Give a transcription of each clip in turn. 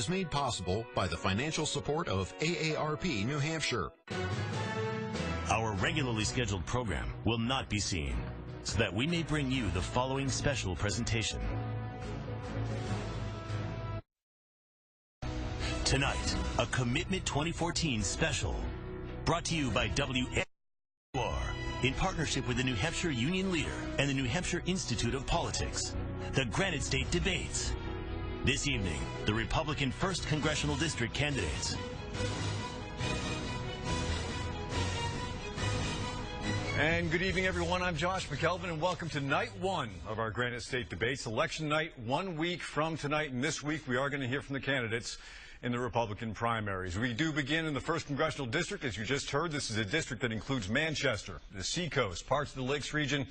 is made possible by the financial support of AARP New Hampshire. Our regularly scheduled program will not be seen, so that we may bring you the following special presentation. Tonight, a Commitment 2014 special, brought to you by WNUR in partnership with the New Hampshire Union Leader and the New Hampshire Institute of Politics, the Granite State Debates. This evening, the Republican 1st Congressional District candidates. And good evening, everyone. I'm Josh McKelvin, and welcome to night one of our Granite State Debates. Election night, 1 week from tonight, and this week we are going to hear from the candidates in the Republican primaries. We do begin in the 1st Congressional District. As you just heard, this is a district that includes Manchester, the Seacoast, parts of the Lakes region,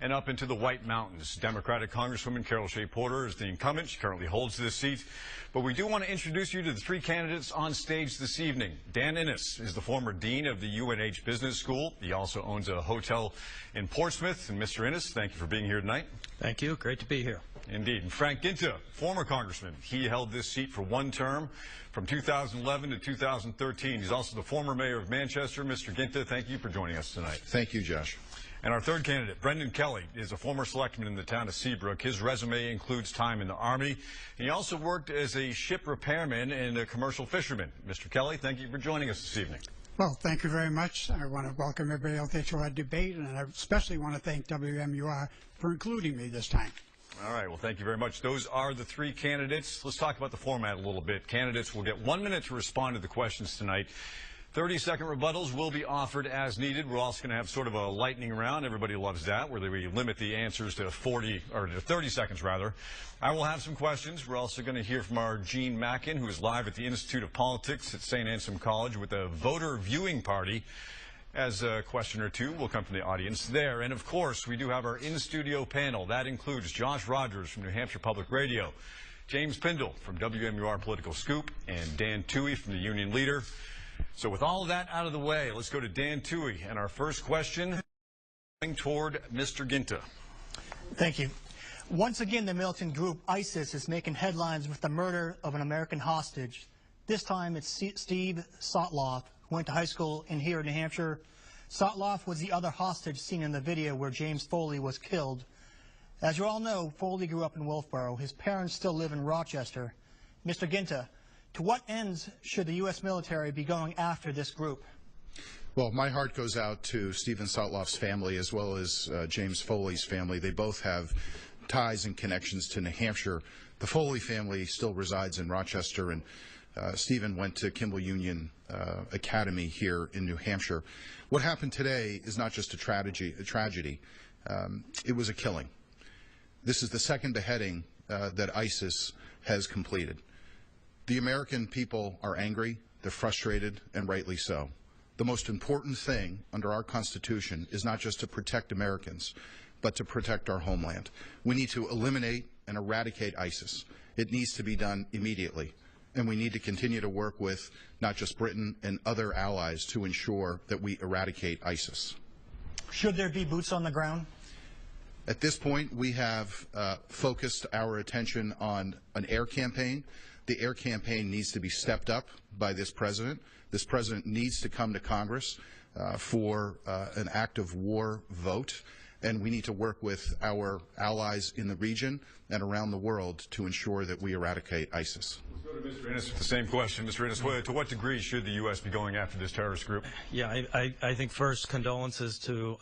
and up into the White Mountains. Democratic Congresswoman Carol Shea Porter is the incumbent. She currently holds this seat. But we do want to introduce you to the three candidates on stage this evening. Dan Innes is the former dean of the UNH Business School. He also owns a hotel in Portsmouth. And Mr. Innes, thank you for being here tonight. Thank you. Great to be here. Indeed. And Frank Ginta, former congressman. He held this seat for one term from 2011 to 2013. He's also the former mayor of Manchester. Mr. Ginta, thank you for joining us tonight. Thank you, Josh. And our third candidate, Brendan Kelly, is a former selectman in the town of Seabrook. His resume includes time in the Army. He also worked as a ship repairman and a commercial fisherman. Mr. Kelly, thank you for joining us this evening. Well, thank you very much. I want to welcome everybody out there to our debate, and I especially want to thank WMUR for including me this time. All right. Well, thank you very much. Those are the three candidates. Let's talk about the format a little bit. Candidates will get 1 minute to respond to the questions tonight. 30-second rebuttals will be offered as needed. We're also going to have sort of a lightning round. Everybody loves that, where we limit the answers to 30 seconds, rather. I will have some questions. We're also going to hear from our Gene Mackin, who is live at the Institute of Politics at St. Anselm College with a voter viewing party. As a question or two will come from the audience there. And, of course, we do have our in-studio panel. That includes Josh Rogers from New Hampshire Public Radio, James Pindle from WMUR Political Scoop, and Dan Toohey from the Union Leader. So with all of that out of the way, let's go to Dan Toohey. And our first question going toward Mr. Ginta. Thank you. Once again, the militant group ISIS is making headlines with the murder of an American hostage. This time it's Steve Sotloff, who went to high school here in New Hampshire. Sotloff was the other hostage seen in the video where James Foley was killed. As you all know, Foley grew up in Wolfboro. His parents still live in Rochester. Mr. Ginta, to what ends should the U.S. military be going after this group? Well, my heart goes out to Stephen Sotloff's family as well as James Foley's family. They both have ties and connections to New Hampshire. The Foley family still resides in Rochester, and Stephen went to Kimball Union Academy here in New Hampshire. What happened today is not just a tragedy. It was a killing. This is the second beheading that ISIS has completed. The American people are angry, they're frustrated, and rightly so. The most important thing under our Constitution is not just to protect Americans, but to protect our homeland. We need to eliminate and eradicate ISIS. It needs to be done immediately. And we need to continue to work with not just Britain and other allies to ensure that we eradicate ISIS. Should there be boots on the ground? At this point, we have focused our attention on an air campaign. The air campaign needs to be stepped up by this president. This president needs to come to Congress for an act of war vote. And we need to work with our allies in the region and around the world to ensure that we eradicate ISIS. Let's go to Mr. Innes with the same question. Mr. Innes, to what degree should the U.S. be going after this terrorist group? Yeah, I think first condolences to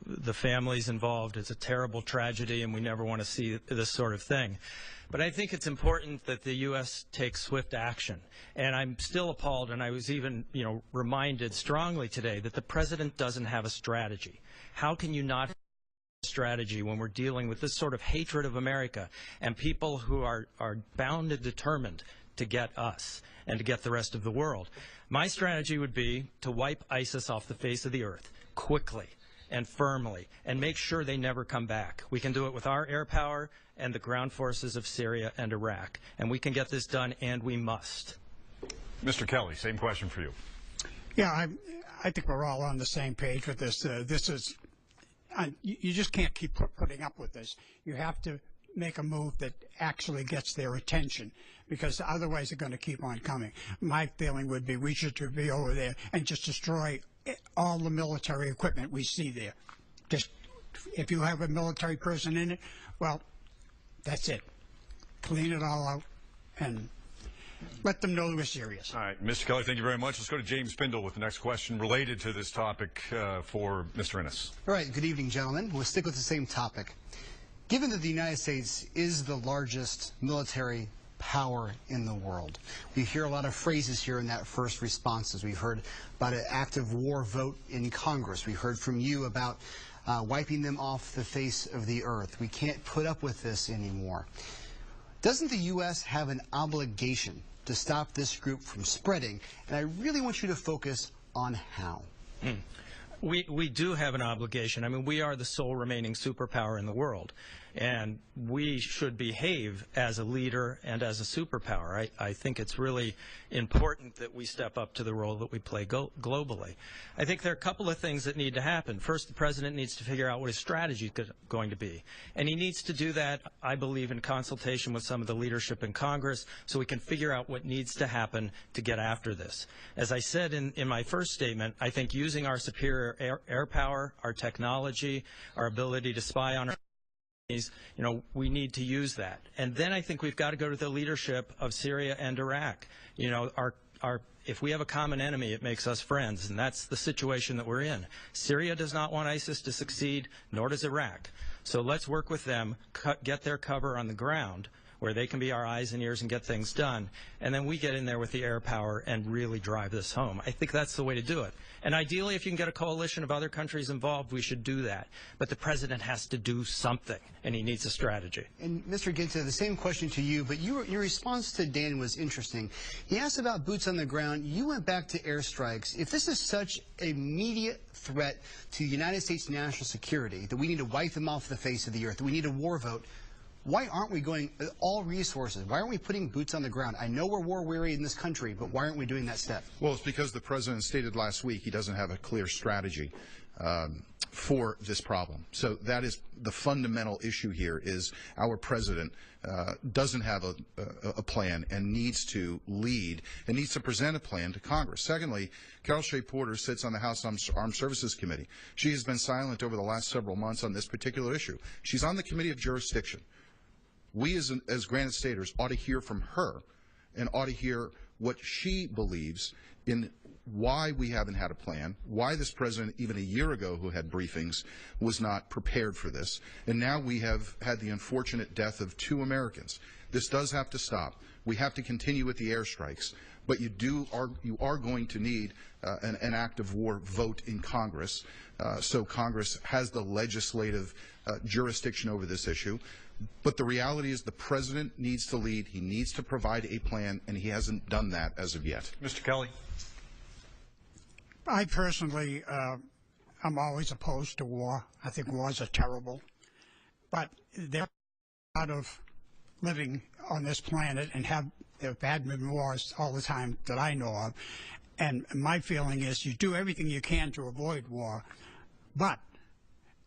the families involved. It's a terrible tragedy, and we never want to see this sort of thing. But I think it's important that the U.S. takes swift action. And I'm still appalled, and I was even, reminded strongly today that the president doesn't have a strategy. How can you not have a strategy when we're dealing with this sort of hatred of America and people who are bound and determined to get us and to get the rest of the world? My strategy would be to wipe ISIS off the face of the earth quickly and firmly and make sure they never come back. We can do it with our air power and the ground forces of Syria and Iraq. And we can get this done, and we must. Mr. Kelly, same question for you. Yeah, I think we're all on the same page with this. You just can't keep putting up with this. You have to make a move that actually gets their attention, because otherwise they're going to keep on coming. My feeling would be we should be over there and just destroy all the military equipment we see there. Just, if you have a military person in it, well, that's it. Clean it all out and let them know we're serious. All right, Mr. Kelly, thank you very much. Let's go to James Spindle with the next question related to this topic for Mr. Innes. All right, good evening, gentlemen. We'll stick with the same topic. Given that the United States is the largest military power in the world, we hear a lot of phrases here in that first responses. We've heard about an active war vote in Congress. We heard from you about wiping them off the face of the earth. We can't put up with this anymore. Doesn't the U.S. have an obligation to stop this group from spreading? And I really want you to focus on how. We do have an obligation. I mean, we are the sole remaining superpower in the world, and we should behave as a leader and as a superpower. I think it's really important that we step up to the role that we play globally. I think there are a couple of things that need to happen. First, the president needs to figure out what his strategy is going to be, and he needs to do that, I believe, in consultation with some of the leadership in Congress, so we can figure out what needs to happen to get after this. As I said in my first statement, I think using our superior air power, our technology, our ability to spy on our enemies, we need to use that. And then I think we've got to go to the leadership of Syria and Iraq. If we have a common enemy, it makes us friends, and that's the situation that we're in. Syria does not want ISIS to succeed, nor does Iraq. So let's work with them, get their cover on the ground, where they can be our eyes and ears and get things done, and then we get in there with the air power and really drive this home. I think that's the way to do it. And ideally, if you can get a coalition of other countries involved, we should do that. But the president has to do something, and he needs a strategy. And Mr. Ginta, the same question to you, but your response to Dan was interesting. He asked about boots on the ground. You went back to airstrikes. If this is such an immediate threat to United States national security, that we need to wipe them off the face of the earth, that we need a war vote, why aren't we going all resources? Why aren't we putting boots on the ground? I know we're war-weary in this country, but why aren't we doing that step? Well, it's because the president stated last week he doesn't have a clear strategy for this problem. So that is the fundamental issue here, is our president doesn't have a plan and needs to lead and needs to present a plan to Congress. Secondly, Carol Shea Porter sits on the House Armed Services Committee. She has been silent over the last several months on this particular issue. She's on the Committee of Jurisdiction. We as Granite Staters ought to hear from her and ought to hear what she believes in why we haven't had a plan, why this president, even a year ago who had briefings, was not prepared for this. And now we have had the unfortunate death of 2 Americans. This does have to stop. We have to continue with the airstrikes. But you are going to need an act of war vote in Congress, so Congress has the legislative jurisdiction over this issue. But the reality is the president needs to lead. He needs to provide a plan, and he hasn't done that as of yet. Mr. Kelly. I personally, I'm always opposed to war. I think wars are terrible. But they're out of living on this planet and have had wars all the time that I know of. And my feeling is you do everything you can to avoid war. But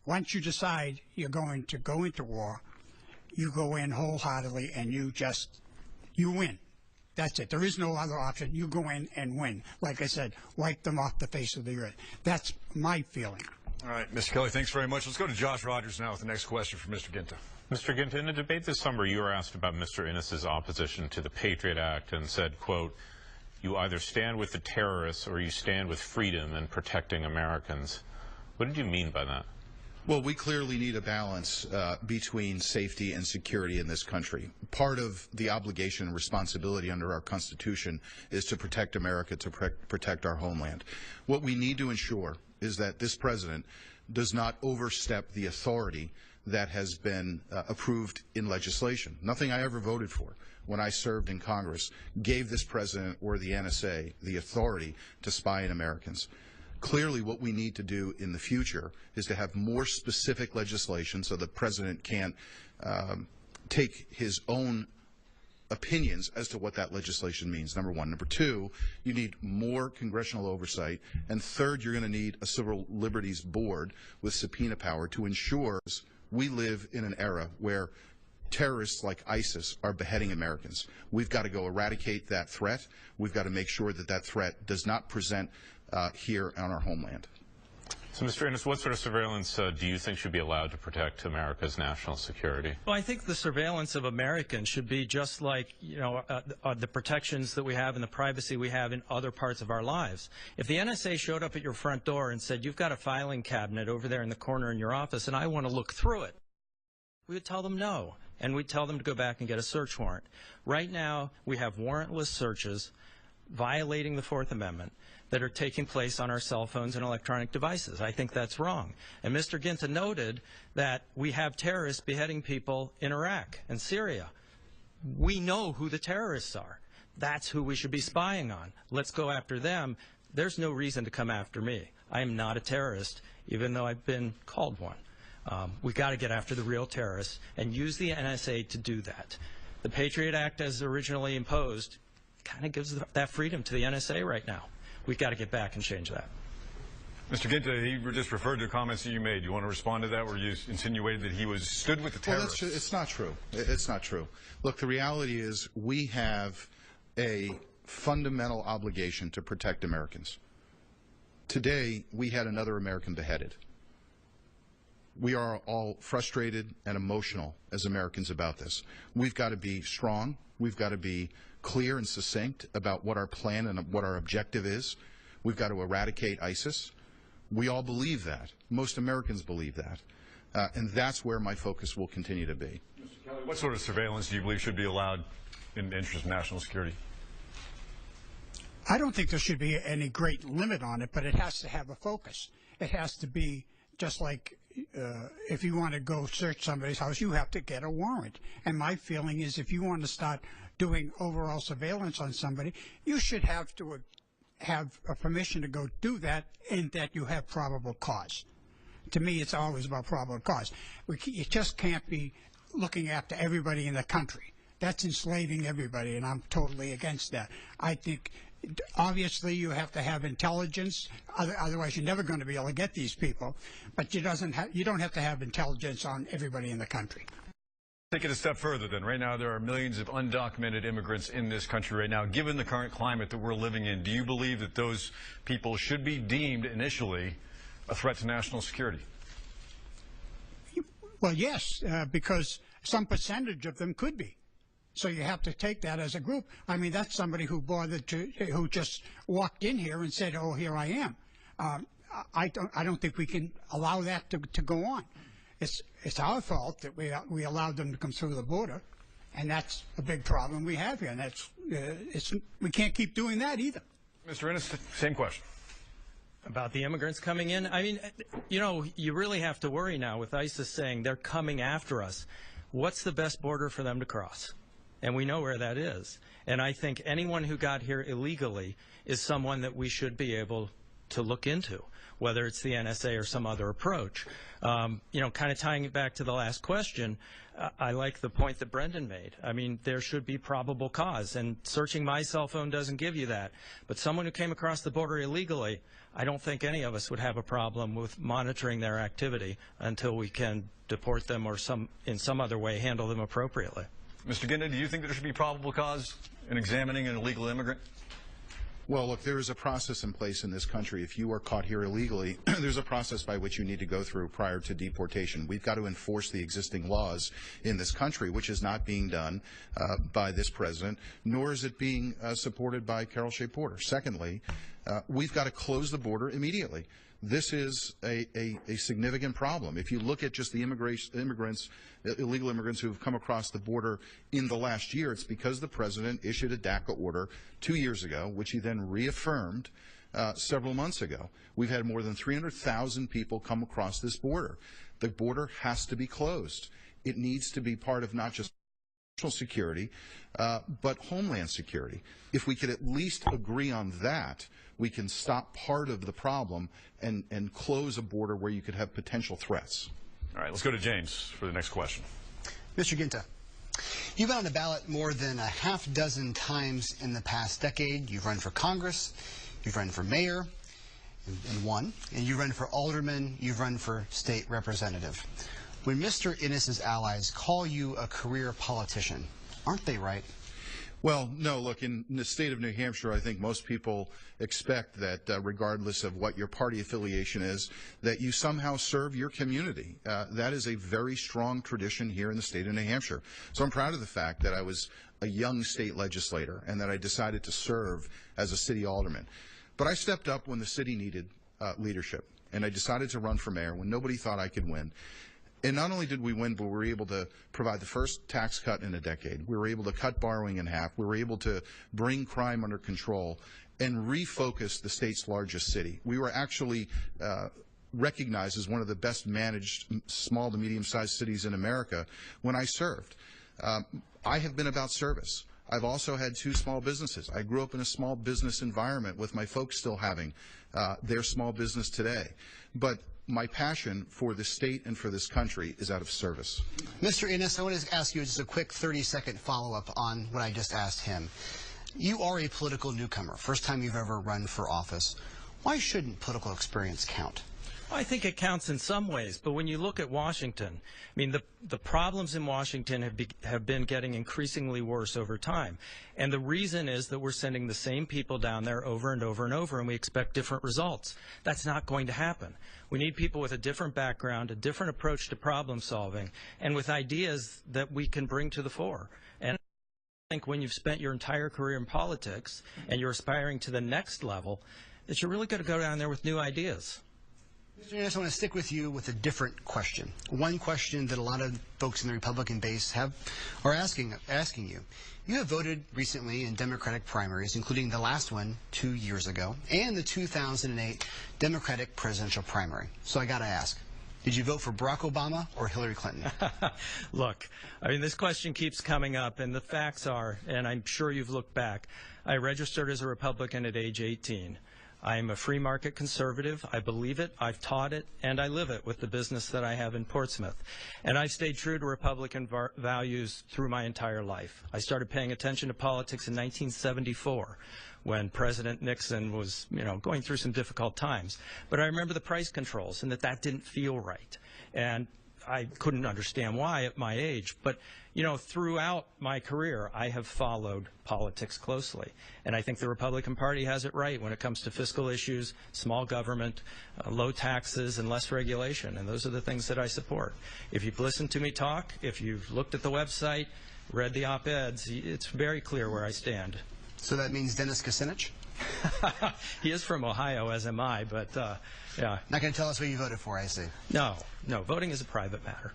once you decide you're going to go into war, you go in wholeheartedly and you win. That's it. There is no other option. You go in and win. Like I said, wipe them off the face of the earth. That's my feeling. All right, Mr. Kelly, thanks very much. Let's go to Josh Rogers now with the next question from Mr. Ginta. Mr. Ginta, in a debate this summer, you were asked about Mr. Innes' opposition to the Patriot Act and said, quote, "You either stand with the terrorists or you stand with freedom and protecting Americans." What did you mean by that? Well, we clearly need a balance between safety and security in this country. Part of the obligation and responsibility under our Constitution is to protect America, to protect our homeland. What we need to ensure is that this president does not overstep the authority that has been approved in legislation. Nothing I ever voted for when I served in Congress gave this president or the NSA the authority to spy on Americans. Clearly, what we need to do in the future is to have more specific legislation so the president can take his own opinions as to what that legislation means, number one. Number two, you need more congressional oversight. And third, you're going to need a civil liberties board with subpoena power to ensure we live in an era where terrorists like ISIS are beheading Americans. We've got to go eradicate that threat. We've got to make sure that that threat does not present here on our homeland. So, Mr. Innes, what sort of surveillance do you think should be allowed to protect America's national security? Well, I think the surveillance of Americans should be just like, the protections that we have and the privacy we have in other parts of our lives. If the NSA showed up at your front door and said, you've got a filing cabinet over there in the corner in your office and I want to look through it, we would tell them no, and we'd tell them to go back and get a search warrant. Right now, we have warrantless searches violating the Fourth Amendment that are taking place on our cell phones and electronic devices. I think that's wrong. And Mr. Ginta noted that we have terrorists beheading people in Iraq and Syria. We know who the terrorists are. That's who we should be spying on. Let's go after them. There's no reason to come after me. I am not a terrorist, even though I've been called one. We've got to get after the real terrorists and use the NSA to do that. The Patriot Act, as originally imposed, kind of gives that freedom to the NSA right now. We've got to get back and change that. Mr. Ginta, he just referred to comments that you made. Do you want to respond to that, where you insinuated that he stood with the terrorists? Well, it's not true. It's not true. Look, the reality is we have a fundamental obligation to protect Americans. Today, we had another American beheaded. We are all frustrated and emotional as Americans about this. We've got to be strong. We've got to be clear and succinct about what our plan and what our objective is. We've got to eradicate ISIS. We all believe that. Most Americans believe that. And that's where my focus will continue to be. Mr. Kelly, what sort of surveillance do you believe should be allowed in the interest of national security? I don't think there should be any great limit on it, but it has to have a focus. It has to be just like if you want to go search somebody's house, you have to get a warrant. And my feeling is if you want to start doing overall surveillance on somebody, you should have to have a permission to go do that, and that you have probable cause. To me, it's always about probable cause. You just can't be looking after everybody in the country. That's enslaving everybody, and I'm totally against that. I think obviously you have to have intelligence, otherwise you're never going to be able to get these people, but you don't have to have intelligence on everybody in the country. Take it a step further then. Right now there are millions of undocumented immigrants in this country right now. Given the current climate that we're living in, do you believe that those people should be deemed initially a threat to national security? Well, yes, because some percentage of them could be. So you have to take that as a group. I mean, that's somebody who who just walked in here and said, "Oh, here I am." I don't think we can allow that to go on. It's our fault that we allowed them to come through the border, and that's a big problem we have here. And we can't keep doing that either. Mr. Innes, same question. About the immigrants coming in? I mean, you really have to worry now with ISIS saying they're coming after us. What's the best border for them to cross? And we know where that is. And I think anyone who got here illegally is someone that we should be able to look into, whether it's the NSA or some other approach. Kind of tying it back to the last question, I like the point that Brendan made. I mean, there should be probable cause, and searching my cell phone doesn't give you that. But someone who came across the border illegally, I don't think any of us would have a problem with monitoring their activity until we can deport them or in some other way handle them appropriately. Mr. Ginta, do you think there should be probable cause in examining an illegal immigrant? Well, look, there is a process in place in this country. If you are caught here illegally, there's a process by which you need to go through prior to deportation. We've got to enforce the existing laws in this country, which is not being done by this president, nor is it being supported by Carol Shea Porter. Secondly, we've got to close the border immediately. This is a significant problem. If you look at just the illegal immigrants who have come across the border in the last year, it's because the president issued a DACA order 2 years ago, which he then reaffirmed several months ago. We've had more than 300,000 people come across this border. The border has to be closed. It needs to be part of not just national security, but homeland security. If we could at least agree on that, we can stop part of the problem and close a border where you could have potential threats. All right, let's go to James for the next question. Mr. Ginta, you've been on the ballot more than a half dozen times in the past decade. You've run for Congress, you've run for mayor and won, and you run for alderman, you've run for state representative. When Mr. Innes's allies call you a career politician, aren't they right? Well, no, look, in the state of New Hampshire, I think most people expect that regardless of what your party affiliation is, that you somehow serve your community. That is a very strong tradition here in the state of New Hampshire. So I'm proud of the fact that I was a young state legislator and that I decided to serve as a city alderman. But I stepped up when the city needed leadership, and I decided to run for mayor when nobody thought I could win. And not only did we win, but we were able to provide the first tax cut in a decade. We were able to cut borrowing in half. We were able to bring crime under control and refocus the state's largest city. We were actually recognized as one of the best managed small to medium-sized cities in America when I served. I have been about service. I've also had 2 small businesses. I grew up in a small business environment with my folks still having their small business today. But my passion for the state and for this country is out of service. Mr. Innes, I want to ask you just a quick 30-second follow-up on what I just asked him. You are a political newcomer, first time you've ever run for office. Why shouldn't political experience count? I think it counts in some ways, but when you look at Washington, I mean, the problems in Washington have been getting increasingly worse over time. And the reason is that we're sending the same people down there over and over and over, and we expect different results. That's not going to happen. We need people with a different background, a different approach to problem solving, and with ideas that we can bring to the fore. And I think when you've spent your entire career in politics and you're aspiring to the next level, that you're really going to go down there with new ideas. Mr. Innes, I want to stick with you with a different question. One question that a lot of folks in the Republican base are asking you. You have voted recently in Democratic primaries, including the last one 2 years ago, and the 2008 Democratic presidential primary. So I got to ask, did you vote for Barack Obama or Hillary Clinton? Look, I mean, this question keeps coming up, and the facts are, and I'm sure you've looked back, I registered as a Republican at age 18. I'm a free market conservative. I believe it, I've taught it, and I live it with the business that I have in Portsmouth. And I've stayed true to Republican values through my entire life. I started paying attention to politics in 1974 when President Nixon was, going through some difficult times. But I remember the price controls and that didn't feel right. And I couldn't understand why at my age, but throughout my career, I have followed politics closely. And I think the Republican Party has it right when it comes to fiscal issues, small government, low taxes, and less regulation. And those are the things that I support. If you've listened to me talk, if you've looked at the website, read the op-eds, it's very clear where I stand. So that means Dennis Kucinich? He is from Ohio, as am I, but yeah. Not going to tell us what you voted for, I see. No, voting is a private matter.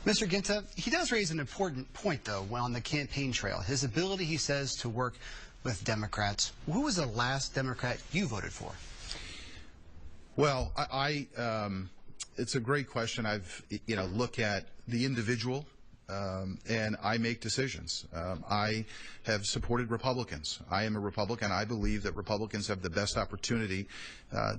Mr. Ginta, he does raise an important point, though, on the campaign trail. His ability, he says, to work with Democrats. Who was the last Democrat you voted for? Well, it's a great question. I've, look at the individual. And I make decisions. I have supported Republicans. I am a Republican. I believe that Republicans have the best opportunity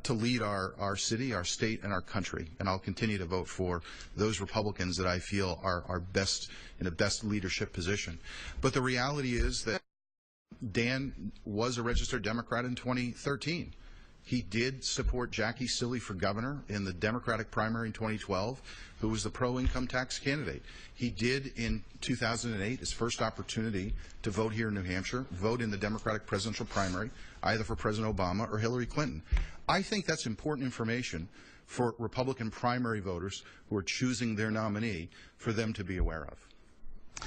to lead our city, our state, and our country. And I'll continue to vote for those Republicans that I feel are best in a best leadership position. But the reality is that Dan was a registered Democrat in 2013. He did support Jackie Silly for governor in the Democratic primary in 2012, who was the pro-income tax candidate. He did in 2008, his first opportunity to vote here in New Hampshire, vote in the Democratic presidential primary, either for President Obama or Hillary Clinton. I think that's important information for Republican primary voters who are choosing their nominee for them to be aware of.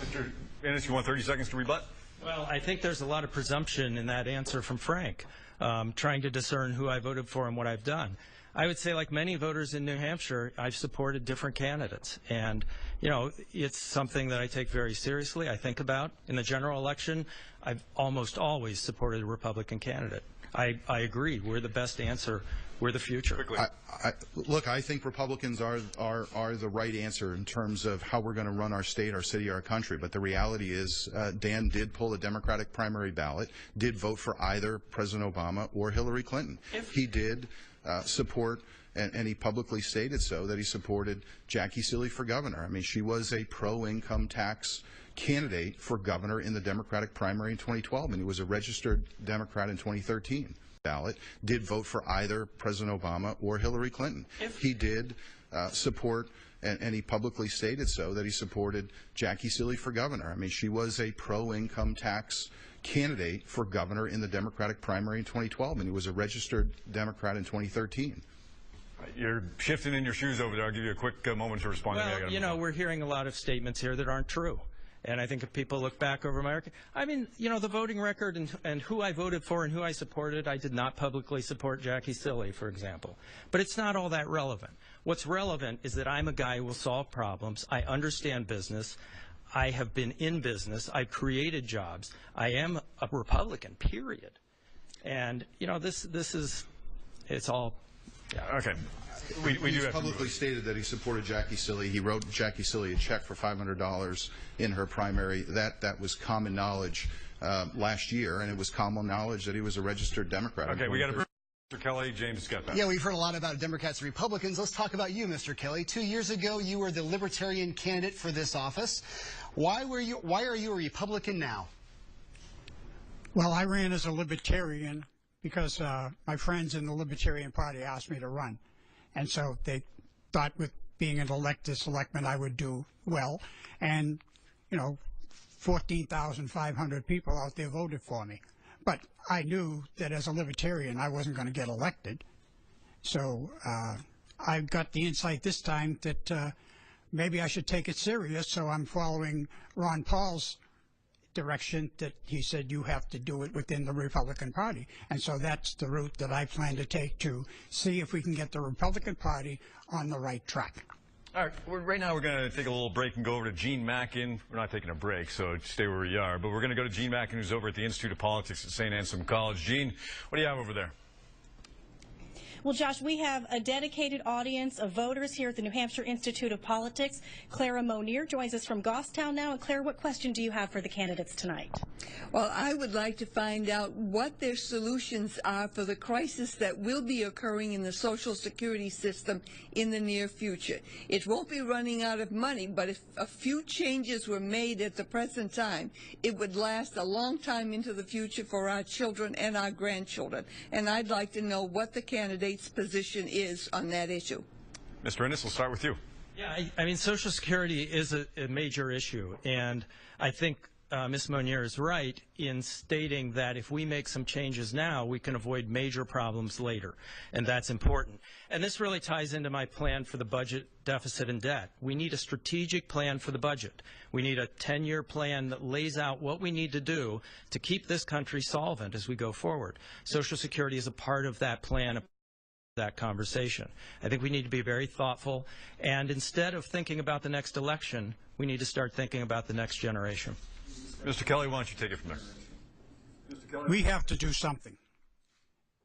Mr. Innes, you want 30 seconds to rebut? Well, I think there's a lot of presumption in that answer from Frank. Trying to discern who I voted for and what I've done. I would say, like many voters in New Hampshire, I've supported different candidates. And, it's something that I take very seriously. I think about. In the general election, I've almost always supported a Republican candidate. I agree. We're the best answer. We're the future. Look, I think Republicans are the right answer in terms of how we're going to run our state, our city, our country. But the reality is Dan did pull a Democratic primary ballot, did vote for either President Obama or Hillary Clinton. He did support, and he publicly stated so, that he supported Jackie Silly for governor. I mean, she was a pro-income tax candidate for governor in the Democratic primary in 2012, and he was a registered Democrat in 2013. Ballot, did vote for either President Obama or Hillary Clinton. He did support, and he publicly stated so, that he supported Jackie Sealy for governor. I mean, she was a pro-income tax candidate for governor in the Democratic primary in 2012, and he was a registered Democrat in 2013. You're shifting in your shoes over there. I'll give you a quick moment to respond. Well, you know, we're hearing a lot of statements here that aren't true. And I think if people look back over America, I mean, you know, the voting record and who I voted for and who I supported, I did not publicly support Jackie Sealy, for example. But it's not all that relevant. What's relevant is that I'm a guy who will solve problems. I understand business. I have been in business. I've created jobs. I am a Republican, period. And, you know, this is, it's all, yeah. Okay. We do have publicly stated that he supported Jackie Sealy. He wrote Jackie Sealy a check for $500 in her primary. That was common knowledge last year, and it was common knowledge that he was a registered Democrat. Okay, we got to. Mr. Kelly, James got that. Yeah, we've heard a lot about Democrats and Republicans. Let's talk about you, Mr. Kelly. 2 years ago, you were the Libertarian candidate for this office. Why are you a Republican now? Well, I ran as a Libertarian because my friends in the Libertarian Party asked me to run. And so they thought with being an elected selectman I would do well. And, you know, 14,500 people out there voted for me. But I knew that as a Libertarian I wasn't going to get elected. So I got the insight this time that maybe I should take it serious. So I'm following Ron Paul's direction that he said you have to do it within the Republican Party. And so that's the route that I plan to take to see if we can get the Republican Party on the right track. All right, right now we're going to take a little break and go over to Gene Mackin. We're not taking a break, so stay where you are. But we're going to go to Gene Mackin, who's over at the Institute of Politics at St. Anselm College. Gene, what do you have over there? Well, Josh, we have a dedicated audience of voters here at the New Hampshire Institute of Politics. Clara Monier joins us from Goffstown now. And Clara, what question do you have for the candidates tonight? Well, I would like to find out what their solutions are for the crisis that will be occurring in the Social Security system in the near future. It won't be running out of money, but if a few changes were made at the present time, it would last a long time into the future for our children and our grandchildren. And I'd like to know what the candidate's position is on that issue. Mr. Innes, we'll start with you. Yeah, I mean, Social Security is a major issue, and I think Ms. Monier is right in stating that if we make some changes now, we can avoid major problems later, and that's important. And this really ties into my plan for the budget deficit and debt. We need a strategic plan for the budget. We need a 10-year plan that lays out what we need to do to keep this country solvent as we go forward. Social Security is a part of that plan, that conversation. I think we need to be very thoughtful, and instead of thinking about the next election, we need to start thinking about the next generation. Mr. Kelly, why don't you take it from there? We have to do something.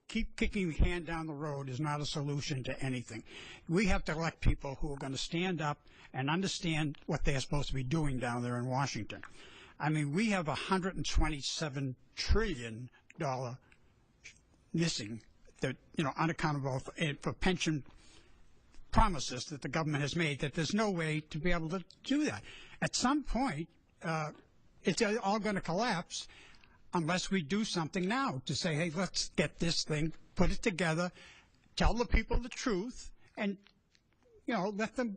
Keep kicking the can down the road is not a solution to anything. We have to elect people who are going to stand up and understand what they're supposed to be doing down there in Washington. I mean, we have $127 trillion missing, that, you know, unaccountable for pension promises that the government has made, that there's no way to be able to do that. At some point, it's all going to collapse unless we do something now to say, hey, let's get this thing, put it together, tell the people the truth, and, you know, let them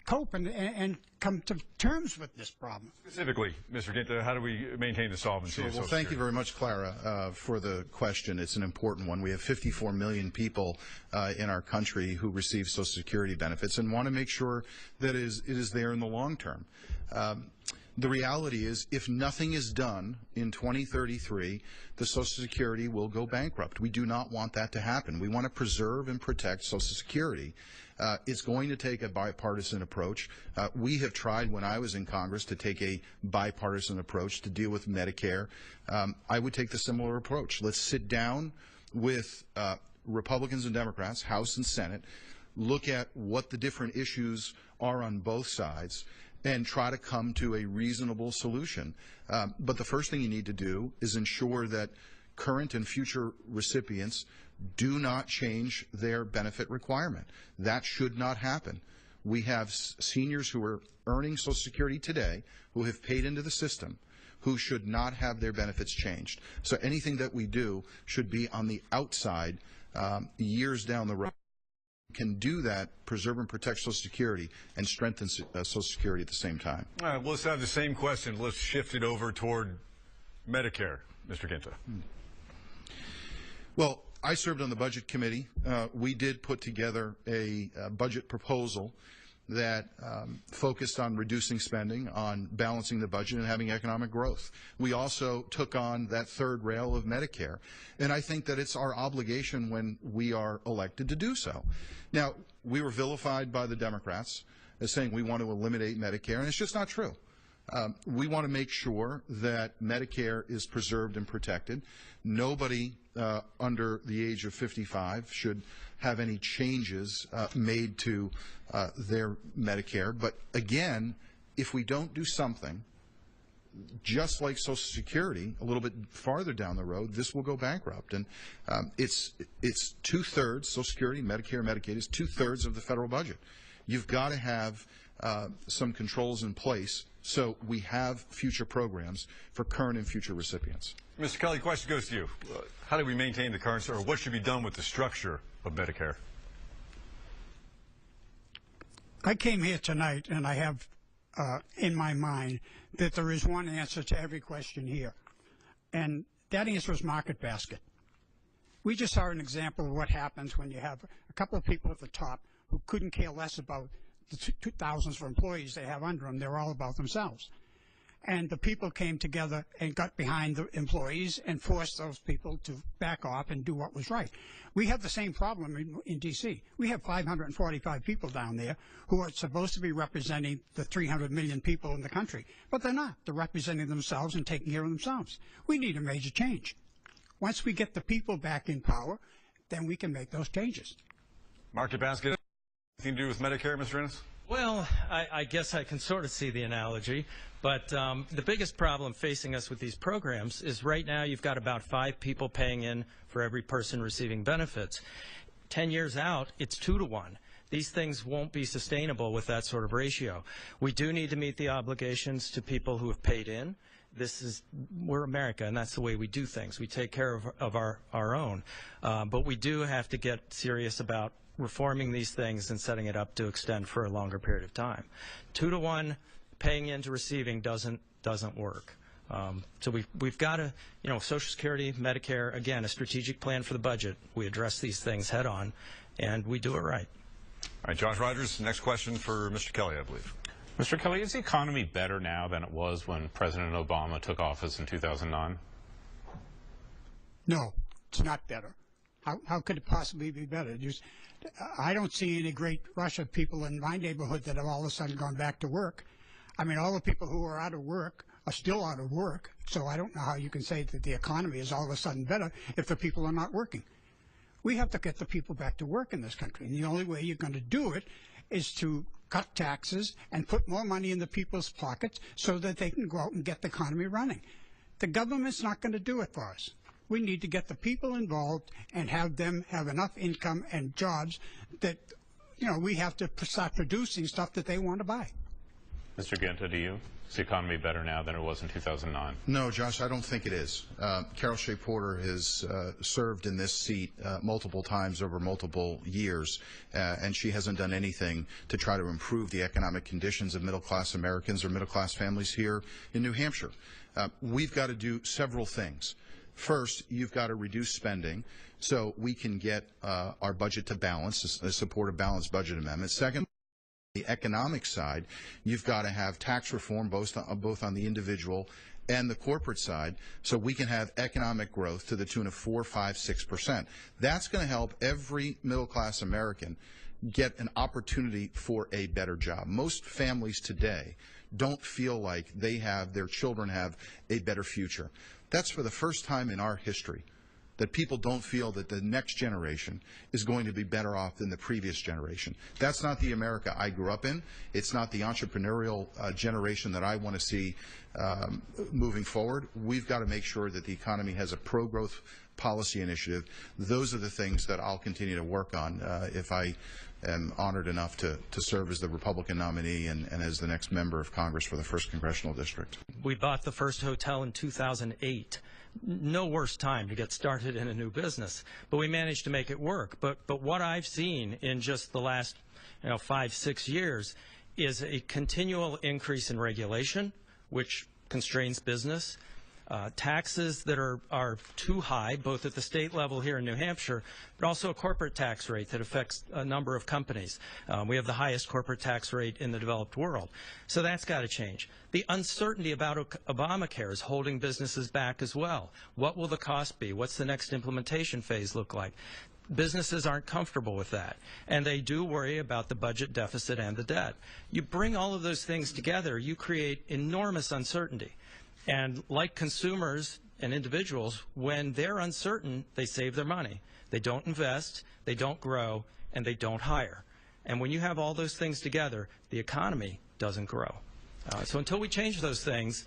cope and come to terms with this problem. Specifically, Mr. Ginta, how do we maintain the solvency? Sure. Well, thank you very much, Clara, for the question. It's an important one. We have 54 million people in our country who receive Social Security benefits and want to make sure that it is there in the long term. The reality is, if nothing is done in 2033, the Social Security will go bankrupt. We do not want that to happen. We want to preserve and protect Social Security. It's going to take a bipartisan approach. We have tried, when I was in Congress, to take a bipartisan approach to deal with Medicare. I would take the similar approach. Let's sit down with Republicans and Democrats, House and Senate, look at what the different issues are on both sides, and try to come to a reasonable solution. But the first thing you need to do is ensure that current and future recipients do not change their benefit requirement. That should not happen. We have seniors who are earning Social Security today who have paid into the system who should not have their benefits changed. So anything that we do should be on the outside, years down the road, can do that, preserve and protect Social Security, and strengthen Social Security at the same time. All right, well, let's have the same question. Let's shift it over toward Medicare, Mr. Ginta. Well, I served on the Budget Committee. We did put together a budget proposal that focused on reducing spending, on balancing the budget, and having economic growth. We also took on that third rail of Medicare, and I think that it's our obligation when we are elected to do so. Now, we were vilified by the Democrats as saying we want to eliminate Medicare, and it's just not true. We want to make sure that Medicare is preserved and protected. Nobody under the age of 55 should have any changes made to their Medicare. But again, if we don't do something, just like Social Security, a little bit farther down the road, this will go bankrupt. And it's two-thirds, Social Security, Medicare, Medicaid is two-thirds of the federal budget. You've got to have some controls in place so we have future programs for current and future recipients. Mr. Kelly, question goes to you. How do we maintain the current, or what should be done with the structure of Medicare? I came here tonight and I have in my mind that there is one answer to every question here, and that answer is market basket. We just saw an example of what happens when you have a couple of people at the top who couldn't care less about the thousands of employees they have under them. They're all about themselves. And the people came together and got behind the employees and forced those people to back off and do what was right. We have the same problem in D.C. We have 545 people down there who are supposed to be representing the 300 million people in the country, but they're not. They're representing themselves and taking care of themselves. We need a major change. Once we get the people back in power, then we can make those changes. Market basket, anything to do with Medicare, Mr. Ennis? Well, I guess I can sort of see the analogy, but the biggest problem facing us with these programs is right now you've got about 5 people paying in for every person receiving benefits. 10 years out, it's 2 to 1. These things won't be sustainable with that sort of ratio. We do need to meet the obligations to people who have paid in. We're America, and that's the way we do things. We take care of our own. But we do have to get serious about reforming these things and setting it up to extend for a longer period of time. 2 to 1 paying into receiving doesn't work. So we've got to, Social Security, Medicare, again, a strategic plan for the budget. We address these things head on, and we do it right. All right, Josh Rogers, next question for Mr. Kelly, I believe. Mr. Kelly, is the economy better now than it was when President Obama took office in 2009? No, it's not better. How could it possibly be better? I don't see any great rush of people in my neighborhood that have all of a sudden gone back to work. I mean, all the people who are out of work are still out of work, so I don't know how you can say that the economy is all of a sudden better if the people are not working. We have to get the people back to work in this country, and the only way you're going to do it is to cut taxes and put more money in the people's pockets so that they can go out and get the economy running. The government's not going to do it for us. We need to get the people involved and have them have enough income and jobs that, we have to start producing stuff that they want to buy. Mr. Ginta, do you? Is the economy better now than it was in 2009? No, Josh, I don't think it is. Carol Shea Porter has served in this seat multiple times over multiple years, and she hasn't done anything to try to improve the economic conditions of middle-class Americans or middle-class families here in New Hampshire. We've got to do several things. First, you've got to reduce spending so we can get our budget to balance, support a balanced budget amendment. Second, the economic side, you've got to have tax reform both on the individual and the corporate side so we can have economic growth to the tune of 4%, 5%, 6%. That's going to help every middle-class American get an opportunity for a better job. Most families today don't feel like their children have a better future. That's for the first time in our history that people don't feel that the next generation is going to be better off than the previous generation. That's not the America I grew up in. It's not the entrepreneurial generation that I want to see moving forward. We've got to make sure that the economy has a pro-growth policy initiative. Those are the things that I'll continue to work on if I am honored enough to serve as the Republican nominee and as the next member of Congress for the 1st Congressional District. We bought the first hotel in 2008. no worse time to get started in a new business, but we managed to make it work. But what I've seen in just the last 5-6 years is a continual increase in regulation, which constrains business. Taxes that are too high, both at the state level here in New Hampshire, but also a corporate tax rate that affects a number of companies. We have the highest corporate tax rate in the developed world. So that's got to change. The uncertainty about Obamacare is holding businesses back as well. What will the cost be? What's the next implementation phase look like? Businesses aren't comfortable with that, and they do worry about the budget deficit and the debt. You bring all of those things together, you create enormous uncertainty. And like consumers and individuals, when they're uncertain, they save their money. They don't invest, they don't grow, and they don't hire. And when you have all those things together, the economy doesn't grow. So until we change those things,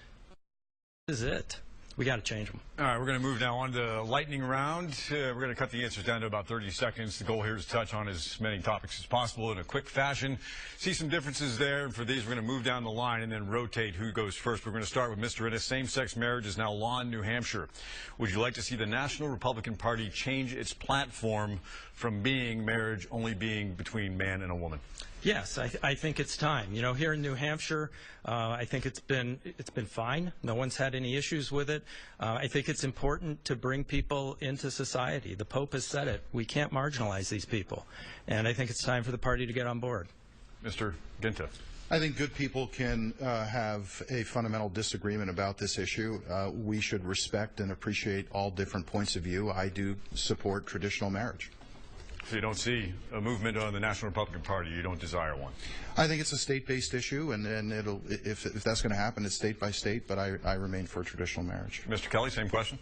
this is it. We got to change them. All right, we're going to move now on to lightning round. We're going to cut the answers down to about 30 seconds. The goal here is to touch on as many topics as possible in a quick fashion. See some differences there. And for these, we're going to move down the line and then rotate who goes first. We're going to start with Mr. Innes. Same-sex marriage is now law in New Hampshire. Would you like to see the National Republican Party change its platform from being marriage only being between man and a woman? Yes, I think it's time. You know, here in New Hampshire, I think it's been fine. No one's had any issues with it. I think it's important to bring people into society. The Pope has said it. We can't marginalize these people. And I think it's time for the party to get on board. Mr. Ginta. I think good people can have a fundamental disagreement about this issue. We should respect and appreciate all different points of view. I do support traditional marriage. So you don't see a movement on the National Republican Party. You don't desire one. I think it's a state-based issue, and it'll, if that's going to happen, it's state by state, but I remain for traditional marriage. Mr. Kelly, same question.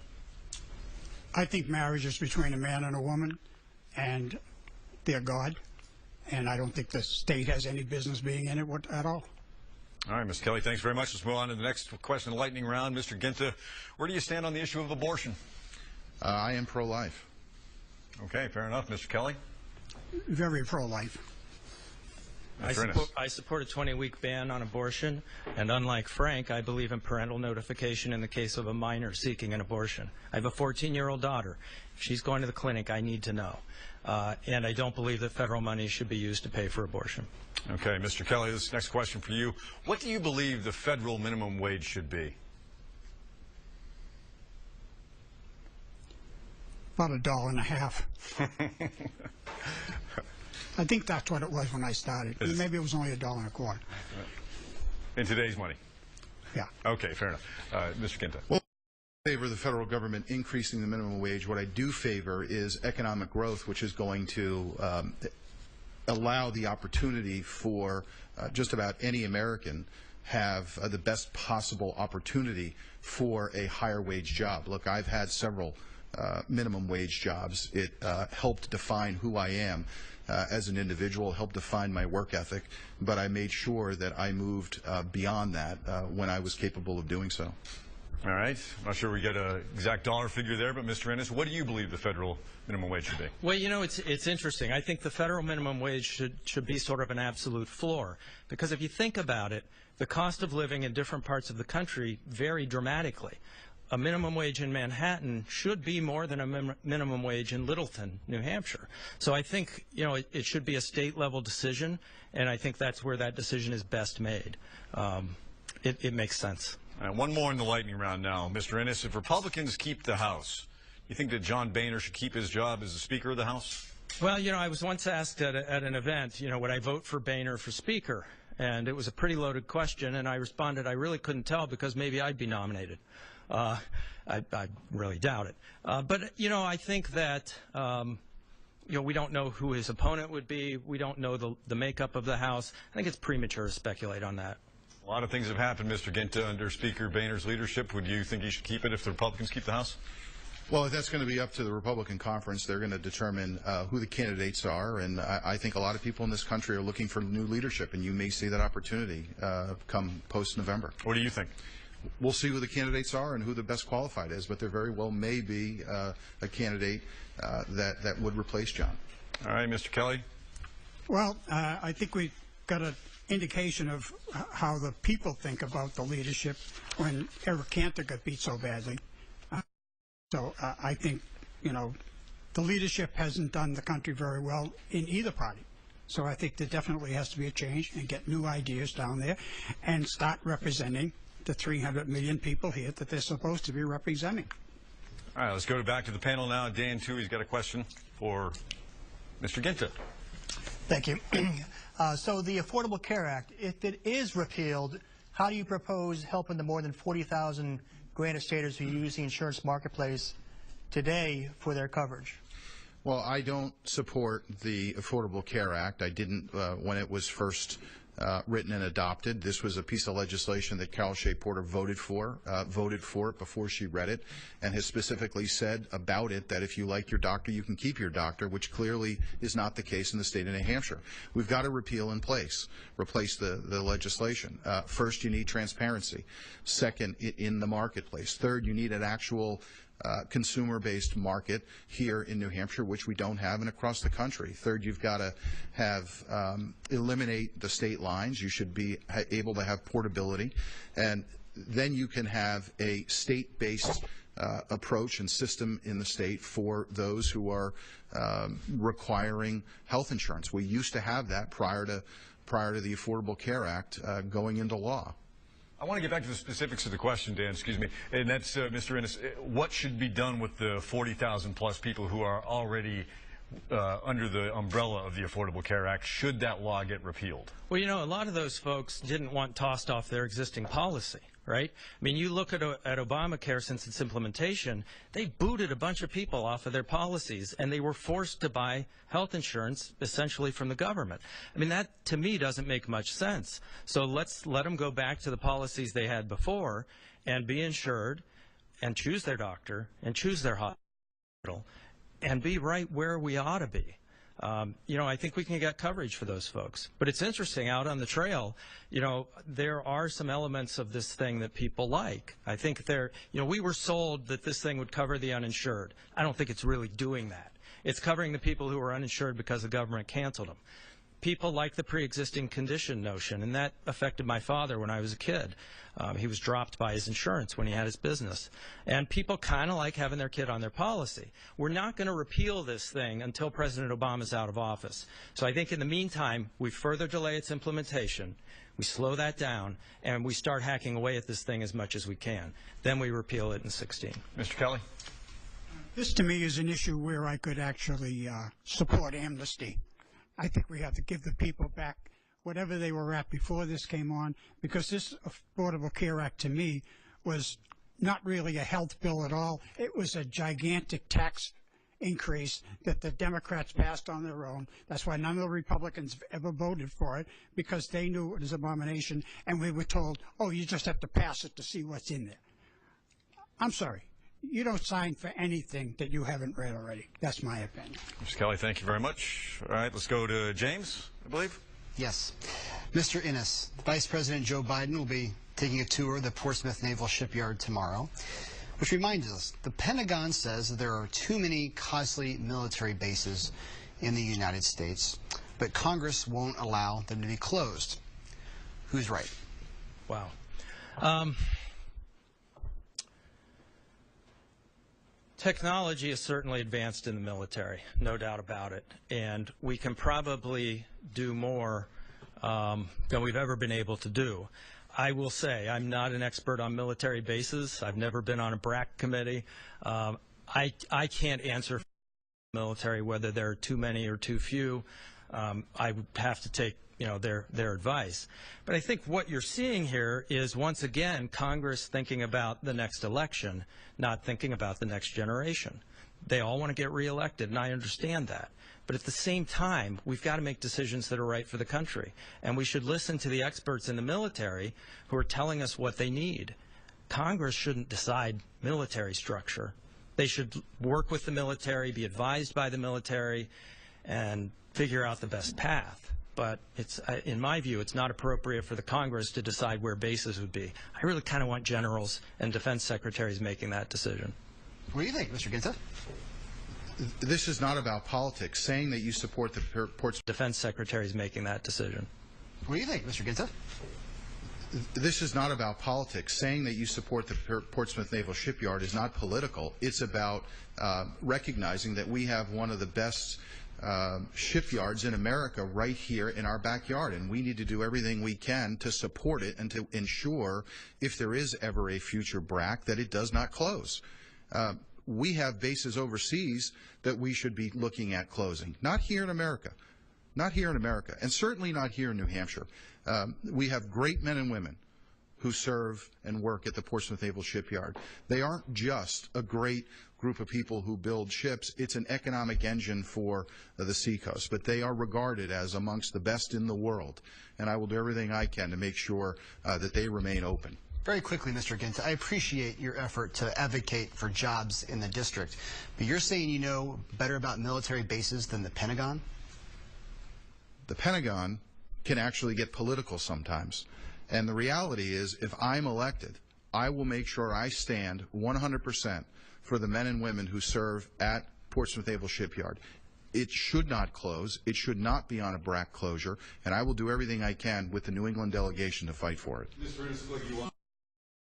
I think marriage is between a man and a woman, and they're God, and I don't think the state has any business being in it at all. All right, Mr. Kelly, thanks very much. Let's move on to the next question, lightning round. Mr. Ginta, where do you stand on the issue of abortion? I am pro-life. Okay, fair enough. Mr. Kelly? Very pro-life. I support a 20-week ban on abortion, and unlike Frank, I believe in parental notification in the case of a minor seeking an abortion. I have a 14-year-old daughter. If she's going to the clinic, I need to know. And I don't believe that federal money should be used to pay for abortion. Okay, Mr. Kelly, this next question for you. What do you believe the federal minimum wage should be? About $1.50. I think that's what it was when I started. Maybe it was only $1.25. In today's money? Yeah. Okay, fair enough. Mr. Ginta. Well, I favor the federal government increasing the minimum wage. What I do favor is economic growth, which is going to allow the opportunity for just about any American have the best possible opportunity for a higher wage job. Look, I've had several minimum wage jobs. It helped define who I am as an individual, helped define my work ethic, but I made sure that I moved beyond that when I was capable of doing so. All right. I'm not sure we get an exact dollar figure there, but Mr. Innes, what do you believe the federal minimum wage should be? Well, you know, it's interesting. I think the federal minimum wage should be sort of an absolute floor, because if you think about it, the cost of living in different parts of the country vary dramatically. A minimum wage in Manhattan should be more than a minimum wage in Littleton, New Hampshire. So I think, you know, it should be a state-level decision, and I think that's where that decision is best made. It makes sense. One more in the lightning round now. Mr. Innes, if Republicans keep the House, you think that John Boehner should keep his job as the Speaker of the House? Well, you know, I was once asked at an event, you know, would I vote for Boehner for Speaker? And it was a pretty loaded question, and I responded I really couldn't tell because maybe I'd be nominated. I really doubt it. But, you know, I think that, you know, we don't know who his opponent would be. We don't know the makeup of the House. I think it's premature to speculate on that. A lot of things have happened, Mr. Ginta, under Speaker Boehner's leadership. Would you think he should keep it if the Republicans keep the House? Well, if that's going to be up to the Republican conference, they're going to determine who the candidates are, and I think a lot of people in this country are looking for new leadership, and you may see that opportunity come post-November. What do you think? We'll see who the candidates are and who the best qualified is, but there very well may be a candidate that would replace John. All right, Mr. Kelly. Well, I think we got an indication of how the people think about the leadership when Eric Cantor got beat so badly. So I think, the leadership hasn't done the country very well in either party. So I think there definitely has to be a change and get new ideas down there and start representing the 300 million people here that they're supposed to be representing. All right, let's go back to the panel now. Dan, too, he's got a question for Mr. Ginta. Thank you. So the Affordable Care Act, if it is repealed, how do you propose helping the more than 40,000 Granite staters who use the insurance marketplace today for their coverage? Well, I don't support the Affordable Care Act. I didn't when it was first written and adopted. This was a piece of legislation that Carol Shea Porter voted for it before she read it, and has specifically said about it that if you like your doctor, you can keep your doctor, which clearly is not the case in the state of New Hampshire. We've got to repeal and replace the legislation. First, you need transparency. Second, in the marketplace. Third, you need an actual consumer-based market here in New Hampshire, which we don't have, and across the country. Third, you've got to have eliminate the state lines. You should be able to have portability, and then you can have a state-based approach and system in the state for those who are requiring health insurance. We used to have that prior to the Affordable Care Act going into law. I want to get back to the specifics of the question, Dan, excuse me, and that's, Mr. Innes, what should be done with the 40,000 plus people who are already under the umbrella of the Affordable Care Act? Should that law get repealed? Well, a lot of those folks didn't want tossed off their existing policy, right? I mean, you look at Obamacare since its implementation, they booted a bunch of people off of their policies, and they were forced to buy health insurance essentially from the government. I mean, that to me doesn't make much sense. So let's let them go back to the policies they had before and be insured and choose their doctor and choose their hospital and be right where we ought to be. I think we can get coverage for those folks. But it's interesting, out on the trail, there are some elements of this thing that people like. I think we were sold that this thing would cover the uninsured. I don't think it's really doing that. It's covering the people who are uninsured because the government canceled them. People like the pre-existing condition notion, and that affected my father when I was a kid. He was dropped by his insurance when he had his business. And people kind of like having their kid on their policy. We're not going to repeal this thing until President Obama's out of office. So I think in the meantime, we further delay its implementation, we slow that down, and we start hacking away at this thing as much as we can. Then we repeal it in 16. Mr. Kelly? This, to me, is an issue where I could actually support amnesty. I think we have to give the people back whatever they were at before this came on, because this Affordable Care Act, to me, was not really a health bill at all. It was a gigantic tax increase that the Democrats passed on their own. That's why none of the Republicans ever voted for it, because they knew it was an abomination, and we were told, oh, you just have to pass it to see what's in there. I'm sorry. You don't sign for anything that you haven't read already. That's my opinion. Mr. Kelly, thank you very much. All right, let's go to James, I believe. Yes. Mr. Innes, Vice President Joe Biden will be taking a tour of the Portsmouth Naval Shipyard tomorrow, which reminds us, the Pentagon says that there are too many costly military bases in the United States, but Congress won't allow them to be closed. Who's right? Wow. Technology is certainly advanced in the military, no doubt about it, and we can probably do more than we've ever been able to do. I will say I'm not an expert on military bases. I've never been on a BRAC committee. I can't answer for the military whether there are too many or too few. I would have to take their advice. But I think what you're seeing here is, once again, Congress thinking about the next election, not thinking about the next generation. They all want to get reelected, and I understand that. But at the same time, we've got to make decisions that are right for the country. And we should listen to the experts in the military who are telling us what they need. Congress shouldn't decide military structure. They should work with the military, be advised by the military, and figure out the best path. But it's, in my view, it's not appropriate for the Congress to decide where bases would be. I really kind of want generals and defense secretaries making that decision. What do you think, Mr. Ginta? This is not about politics. Saying that you support the Portsmouth defense secretaries making that decision. What do you think, Mr. Ginta? This is not about politics. Saying that you support the Portsmouth Naval Shipyard is not political. It's about recognizing that we have one of the best shipyards in America right here in our backyard, and we need to do everything we can to support it and to ensure, if there is ever a future BRAC, that it does not close. We have bases overseas that we should be looking at closing, not here in America. Not here in America, and certainly not here in New Hampshire. We have great men and women who serve and work at the Portsmouth Naval Shipyard. They aren't just a great group of people who build ships. It's an economic engine for the seacoast, but they are regarded as amongst the best in the world, and I will do everything I can to make sure that they remain open. Very quickly, Mr. Ginta, I appreciate your effort to advocate for jobs in the district, but you're saying you know better about military bases than the Pentagon? The Pentagon can actually get political sometimes. And the reality is, if I'm elected, I will make sure I stand 100% for the men and women who serve at Portsmouth Naval Shipyard. It should not close. It should not be on a BRAC closure. And I will do everything I can with the New England delegation to fight for it. Mr. Innes, you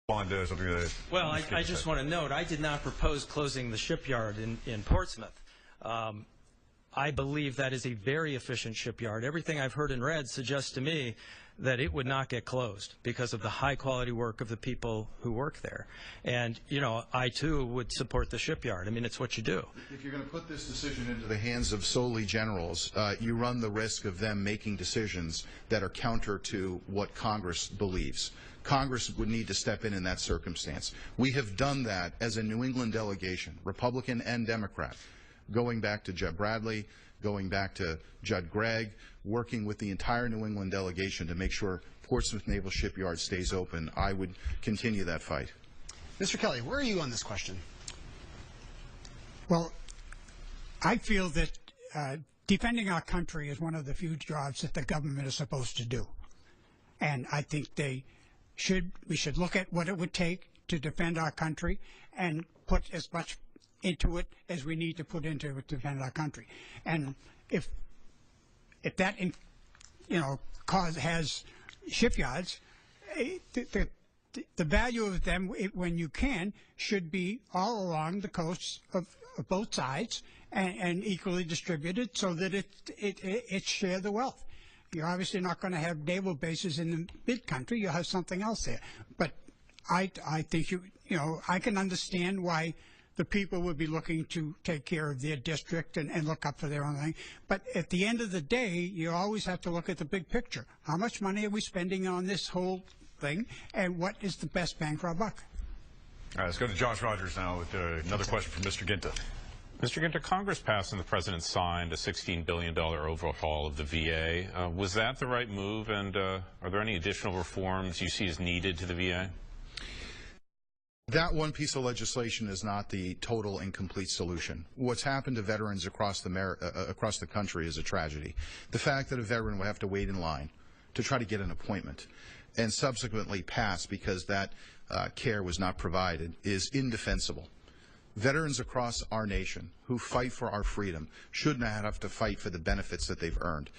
want to something that... Well, I just want to note, I did not propose closing the shipyard in Portsmouth. I believe that is a very efficient shipyard. Everything I've heard and read suggests to me that it would not get closed because of the high quality work of the people who work there. And, you know, I too would support the shipyard. I mean, it's what you do. If you're going to put this decision into the hands of solely generals, you run the risk of them making decisions that are counter to what Congress believes. Congress would need to step in that circumstance. We have done that as a New England delegation, Republican and Democrat, going back to Jeb Bradley, going back to Judd Gregg, working with the entire New England delegation to make sure Portsmouth Naval Shipyard stays open. I would continue that fight. Mr. Kelly, where are you on this question? Well, I feel that defending our country is one of the few jobs that the government is supposed to do. And I think we should look at what it would take to defend our country and put as much into it as we need to put into it to defend our country. And if that has shipyards, the value of them, when you can, should be all along the coasts of both sides and equally distributed so that it share the wealth. You're obviously not going to have naval bases in the mid-country. You'll have something else there. But I think I can understand why the people would be looking to take care of their district and look up for their own thing. But at the end of the day, you always have to look at the big picture. How much money are we spending on this whole thing, and what is the best bang for our buck? All right, let's go to Josh Rogers now with another question from Mr. Ginta. Mr. Ginta, Congress passed and the President signed a $16 billion overhaul of the VA. Was that the right move, and are there any additional reforms you see as needed to the VA? That one piece of legislation is not the total and complete solution. What's happened to veterans across the country is a tragedy. The fact that a veteran would have to wait in line to try to get an appointment and subsequently pass because that care was not provided is indefensible. Veterans across our nation who fight for our freedom should not have to fight for the benefits that they've earned.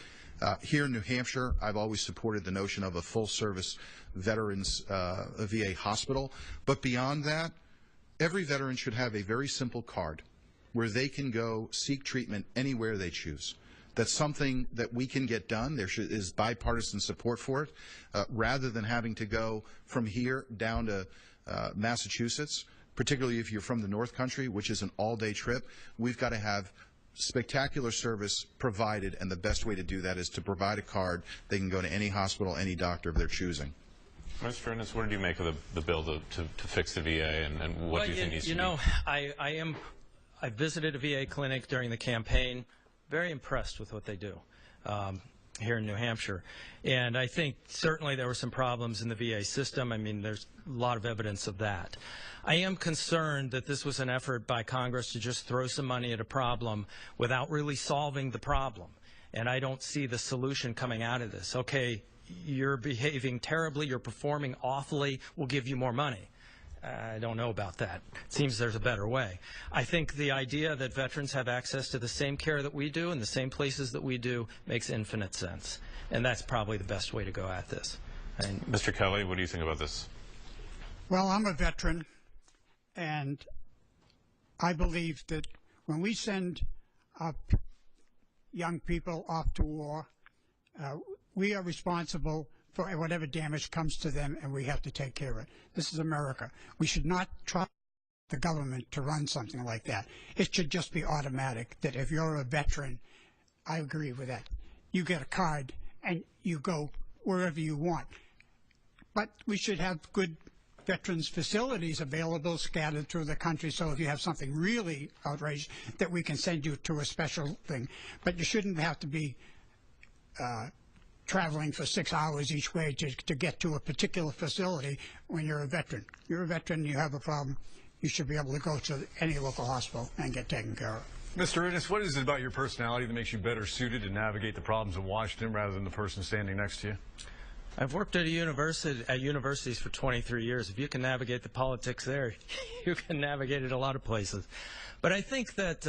Here in New Hampshire, I've always supported the notion of a full-service veterans VA hospital. But beyond that, every veteran should have a very simple card where they can go seek treatment anywhere they choose. That's something that we can get done. There is bipartisan support for it, rather than having to go from here down to Massachusetts, particularly if you're from the North Country, which is an all-day trip. We've got to have spectacular service provided, and the best way to do that is to provide a card. They can go to any hospital, any doctor of their choosing. Mr. Innes, what did you make of the bill to fix the VA, and what do you think needs to be? I visited a VA clinic during the campaign, very impressed with what they do here in New Hampshire. And I think certainly there were some problems in the VA system. I mean, there's a lot of evidence of that. I am concerned that this was an effort by Congress to just throw some money at a problem without really solving the problem. And I don't see the solution coming out of this. Okay, you're behaving terribly, you're performing awfully, we'll give you more money. I don't know about that. It seems there's a better way. I think the idea that veterans have access to the same care that we do in the same places that we do makes infinite sense. And that's probably the best way to go at this. And Mr. Kelly, what do you think about this? Well, I'm a veteran, and I believe that when we send our young people off to war, we are responsible for whatever damage comes to them, and we have to take care of it. This is America. We should not try the government to run something like that. It should just be automatic, that if you're a veteran, I agree with that. You get a card, and you go wherever you want. But we should have good veterans facilities available scattered through the country, so if you have something really outrageous, that we can send you to a special thing. But you shouldn't have to be traveling for 6 hours each way to get to a particular facility when you're a veteran. You're a veteran, you have a problem, you should be able to go to any local hospital and get taken care of. Mr. Innes, what is it about your personality that makes you better suited to navigate the problems of Washington rather than the person standing next to you? I've worked at universities for 23 years. If you can navigate the politics there, you can navigate it a lot of places. But I think that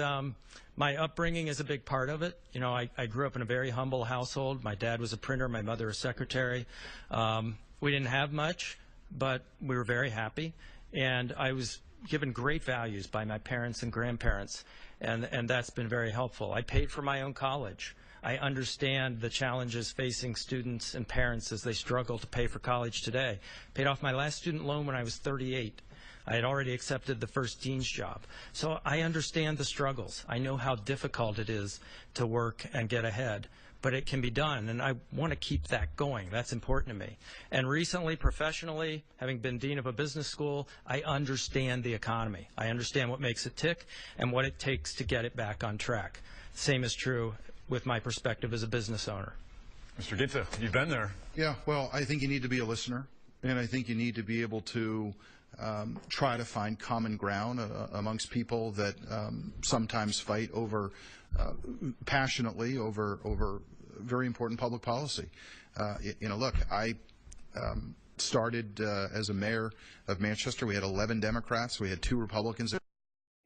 my upbringing is a big part of it. You know, I grew up in a very humble household. My dad was a printer, my mother a secretary. We didn't have much, but we were very happy. And I was given great values by my parents and grandparents, and that's been very helpful. I paid for my own college. I understand the challenges facing students and parents as they struggle to pay for college today. Paid off my last student loan when I was 38. I had already accepted the first dean's job. So I understand the struggles. I know how difficult it is to work and get ahead, but it can be done, and I want to keep that going. That's important to me. And recently, professionally, having been dean of a business school, I understand the economy. I understand what makes it tick and what it takes to get it back on track. Same is true with my perspective as a business owner. Mr. Gitta, you've been there. Yeah, well, I think you need to be a listener, and I think you need to be able to try to find common ground amongst people that sometimes fight over passionately over very important public policy. You know, look, I started as a mayor of Manchester. We had 11 Democrats. We had 2 Republicans.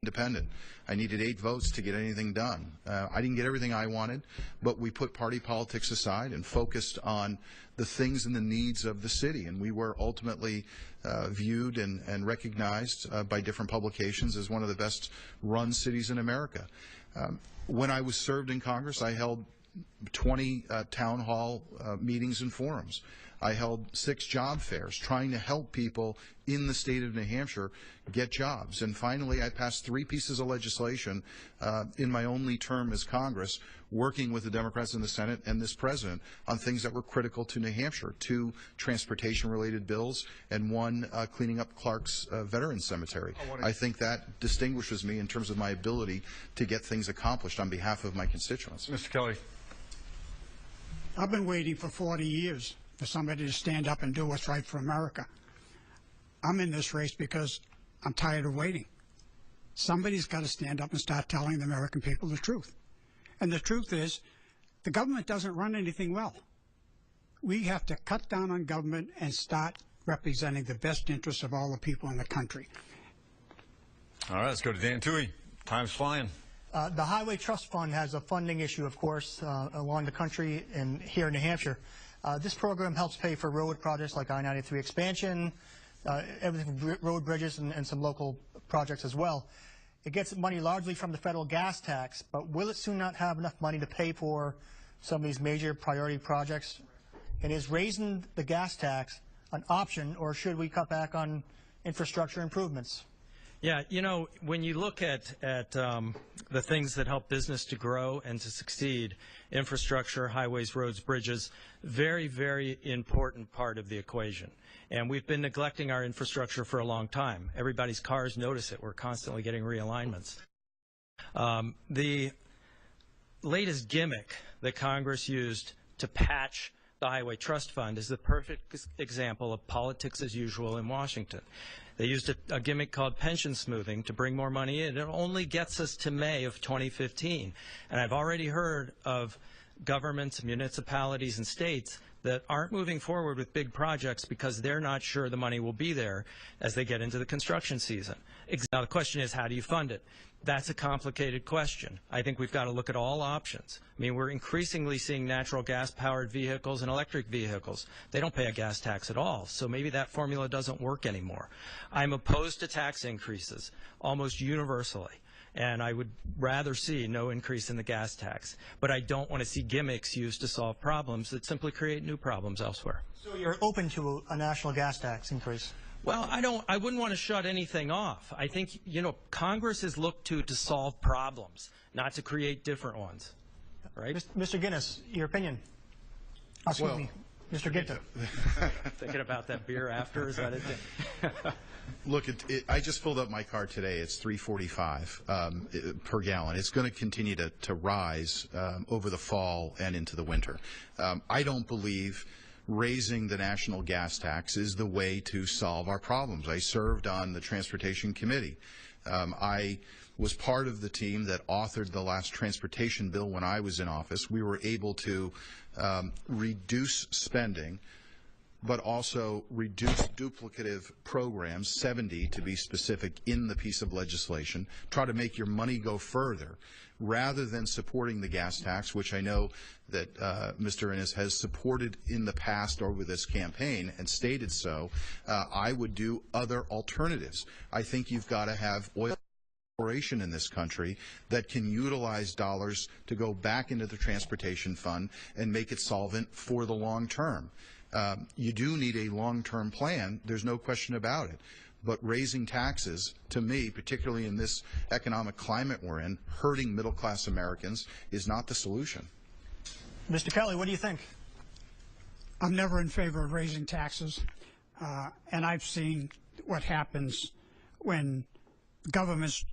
Independent. I needed 8 votes to get anything done. I didn't get everything I wanted, but we put party politics aside and focused on the things and the needs of the city, and we were ultimately viewed and recognized by different publications as one of the best run cities in America. When I was served in Congress, I held 20 town hall meetings and forums. I held 6 job fairs trying to help people in the state of New Hampshire get jobs. And finally, I passed 3 pieces of legislation in my only term as Congress, working with the Democrats in the Senate and this president on things that were critical to New Hampshire, 2 transportation-related bills and 1 cleaning up Clark's Veterans Cemetery. I think that distinguishes me in terms of my ability to get things accomplished on behalf of my constituents. Mr. Kelly. I've been waiting for 40 years for somebody to stand up and do what's right for America. I'm in this race because I'm tired of waiting. Somebody's got to stand up and start telling the American people the truth. And the truth is, the government doesn't run anything well. We have to cut down on government and start representing the best interests of all the people in the country. All right, let's go to Dan Toohey. Time's flying. The Highway Trust Fund has a funding issue, of course, along the country and here in New Hampshire. This program helps pay for road projects like I-93 expansion, everything from road bridges and some local projects as well. It gets money largely from the federal gas tax, but will it soon not have enough money to pay for some of these major priority projects? And is raising the gas tax an option, or should we cut back on infrastructure improvements? Yeah, you know, when you look at the things that help business to grow and to succeed, infrastructure, highways, roads, bridges, very, very important part of the equation. And we've been neglecting our infrastructure for a long time. Everybody's cars notice it. We're constantly getting realignments. The latest gimmick that Congress used to patch the Highway Trust Fund is the perfect example of politics as usual in Washington. They used a gimmick called pension smoothing to bring more money in. It only gets us to May of 2015. And I've already heard of governments, municipalities, and states that aren't moving forward with big projects because they're not sure the money will be there as they get into the construction season. Now, the question is, how do you fund it? That's a complicated question. I think we've got to look at all options. I mean, we're increasingly seeing natural gas-powered vehicles and electric vehicles. They don't pay a gas tax at all, so maybe that formula doesn't work anymore. I'm opposed to tax increases almost universally, and I would rather see no increase in the gas tax. But I don't want to see gimmicks used to solve problems that simply create new problems elsewhere. So you're open to a national gas tax increase? Well, I wouldn't want to shut anything off. I think, Congress is looked to solve problems, not to create different ones, right? Mr. Guinness, your opinion? Excuse me, Mr. Ginter. Thinking about that beer after, is that it? Look, I just filled up my car today. It's $3.45 per gallon. It's going to continue to rise over the fall and into the winter. I don't believe raising the national gas tax is the way to solve our problems. I served on the Transportation Committee. I was part of the team that authored the last transportation bill when I was in office. We were able to reduce spending, but also reduce duplicative programs, 70 to be specific, in the piece of legislation, try to make your money go further, rather than supporting the gas tax, which I know that Mr. Innes has supported in the past over this campaign and stated so. I would do other alternatives. I think you've got to have oil exploration in this country that can utilize dollars to go back into the transportation fund and make it solvent for the long term. You do need a long-term plan. There's no question about it. But raising taxes, to me, particularly in this economic climate we're in, hurting middle-class Americans, is not the solution. Mr. Kelly, what do you think? I'm never in favor of raising taxes, and I've seen what happens when governments,